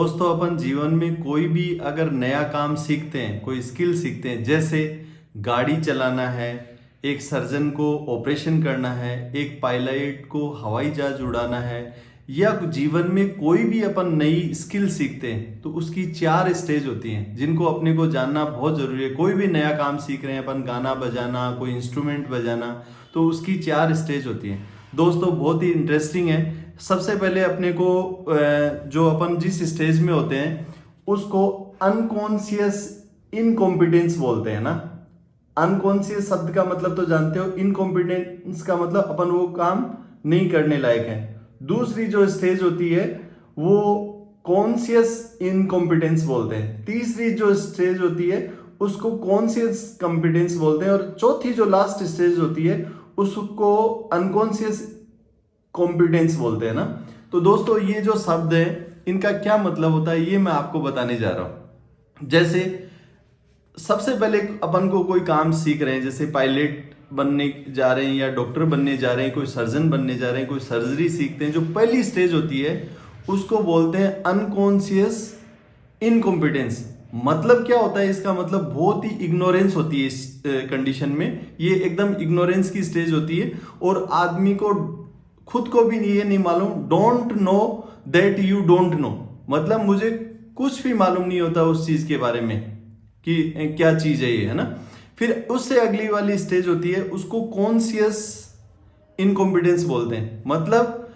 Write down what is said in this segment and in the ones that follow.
दोस्तों अपन जीवन में कोई भी अगर नया काम सीखते हैं, कोई स्किल सीखते हैं, जैसे गाड़ी चलाना है, एक सर्जन को ऑपरेशन करना है, एक पायलट को हवाई जहाज उड़ाना है, या जीवन में कोई भी अपन नई स्किल सीखते हैं तो उसकी 4 स्टेज होती हैं जिनको अपने को जानना बहुत जरूरी है। कोई भी नया काम सीख रहे हैं अपन, गाना बजाना, कोई इंस्ट्रूमेंट बजाना, तो उसकी 4 स्टेज होती हैं। दोस्तों बहुत ही इंटरेस्टिंग है। सबसे पहले अपने को जो अपन जिस स्टेज में होते हैं उसको अनकॉन्शियस इनकॉम्पिटेंस बोलते हैं ना। अनकॉन्शियस शब्द का मतलब तो जानते हो, इनकॉम्पिटेंस का मतलब अपन वो काम नहीं करने लायक है। दूसरी जो स्टेज होती है वो कॉन्शियस इनकॉम्पिटेंस बोलते हैं। तीसरी जो स्टेज होती है उसको कॉन्शियस कॉम्पिटेंस बोलते हैं, और चौथी जो लास्ट स्टेज होती है उसको अनकॉन्शियस कॉम्पिटेंस बोलते हैं ना। तो दोस्तों ये जो शब्द है इनका क्या मतलब होता है ये मैं आपको बताने जा रहा हूं। जैसे सबसे पहले अपन को कोई काम सीख रहे हैं, जैसे पायलट बनने जा रहे हैं या डॉक्टर बनने जा रहे हैं, कोई सर्जन बनने जा रहे हैं, कोई सर्जरी सीखते हैं, जो पहली स्टेज होती है उसको बोलते हैं अनकॉन्शियस इनकॉम्पिटेंस। मतलब क्या होता है इसका मतलब बहुत ही इग्नोरेंस होती है इस कंडीशन में। ये एकदम इग्नोरेंस की स्टेज होती है और आदमी को खुद को भी ये नहीं मालूम, don't know that you don't know, मतलब मुझे कुछ भी मालूम नहीं होता उस चीज के बारे में कि क्या चीज है ये, है ना। फिर उससे अगली वाली स्टेज होती है उसको कॉन्शियस इनकॉम्पिटेंस बोलते हैं। मतलब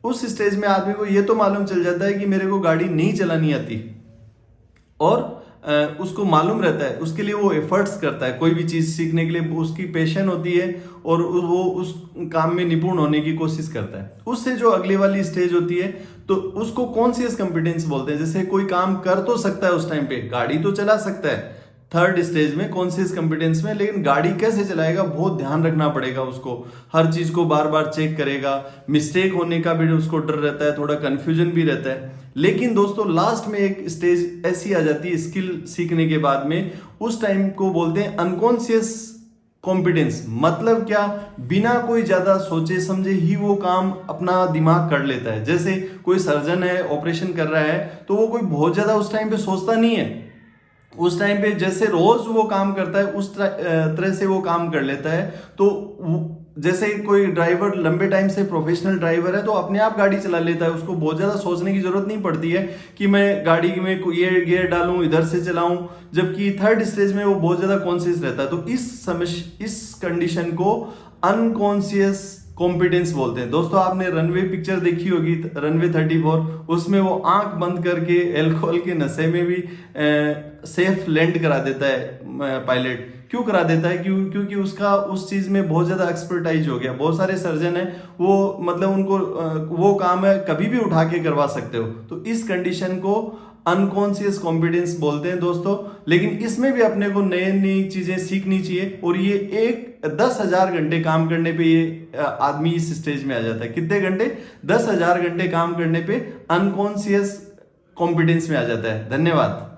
उस स्टेज में आदमी को ये तो मालूम चल जाता है कि मेरे को गाड़ी नहीं चलानी आती, और उसको मालूम रहता है, उसके लिए वो एफर्ट्स करता है, कोई भी चीज सीखने के लिए उसकी पैशन होती है और वो उस काम में निपुण होने की कोशिश करता है। उससे जो अगली वाली स्टेज होती है तो उसको कॉन्शियस कॉम्पिटेंस बोलते हैं। जैसे कोई काम कर तो सकता है, उस टाइम पे गाड़ी तो चला सकता है थर्ड स्टेज में कॉन्शियस कॉम्पिटेंस में, लेकिन गाड़ी कैसे चलाएगा बहुत ध्यान रखना पड़ेगा उसको, हर चीज को बार बार चेक करेगा, मिस्टेक होने का भी उसको डर रहता है, थोड़ा कंफ्यूजन भी रहता है। लेकिन दोस्तों लास्ट में एक स्टेज ऐसी आ जाती है स्किल सीखने के बाद में, उस टाइम को बोलते हैं अनकॉन्शियस कॉम्पिटेंस। मतलब क्या, बिना कोई ज्यादा सोचे समझे ही वो काम अपना दिमाग कर लेता है। जैसे कोई सर्जन है, ऑपरेशन कर रहा है, तो वो कोई बहुत ज्यादा उस टाइम पे सोचता नहीं है, उस टाइम पे जैसे रोज वो काम करता है उस तरह से वो काम कर लेता है। तो जैसे कोई ड्राइवर लंबे टाइम से प्रोफेशनल ड्राइवर है तो अपने आप गाड़ी चला लेता है, उसको बहुत ज्यादा सोचने की जरूरत नहीं पड़ती है कि मैं गाड़ी में ये गियर डालूं, इधर से चलाऊं। जबकि थर्ड स्टेज में वो बहुत ज्यादा कॉन्शियस रहता है। तो इस कंडीशन को अनकॉन्शियस कॉम्पिटेंस बोलते हैं। दोस्तों आपने रनवे पिक्चर देखी होगी, रनवे 34, उसमें वो आंख बंद करके एल्कोहल के नशे में भी सेफ लैंड करा देता है पायलट। क्यों करा देता है? क्योंकि उसका उस चीज में बहुत ज्यादा एक्सपर्टाइज हो गया। बहुत सारे सर्जन है वो मतलब उनको वो काम है कभी भी उठा के करवा सकते हो। तो इस कंडीशन को अनकॉन्शियस कॉम्पिटेंस बोलते हैं दोस्तों। लेकिन इसमें भी अपने को नई नई चीजें सीखनी चाहिए, और ये 10,000 घंटे काम करने पे ये आदमी इस स्टेज में आ जाता है। कितने घंटे? 10,000 घंटे काम करने पे अनकॉन्शियस कॉम्पिटेंस में आ जाता है। धन्यवाद।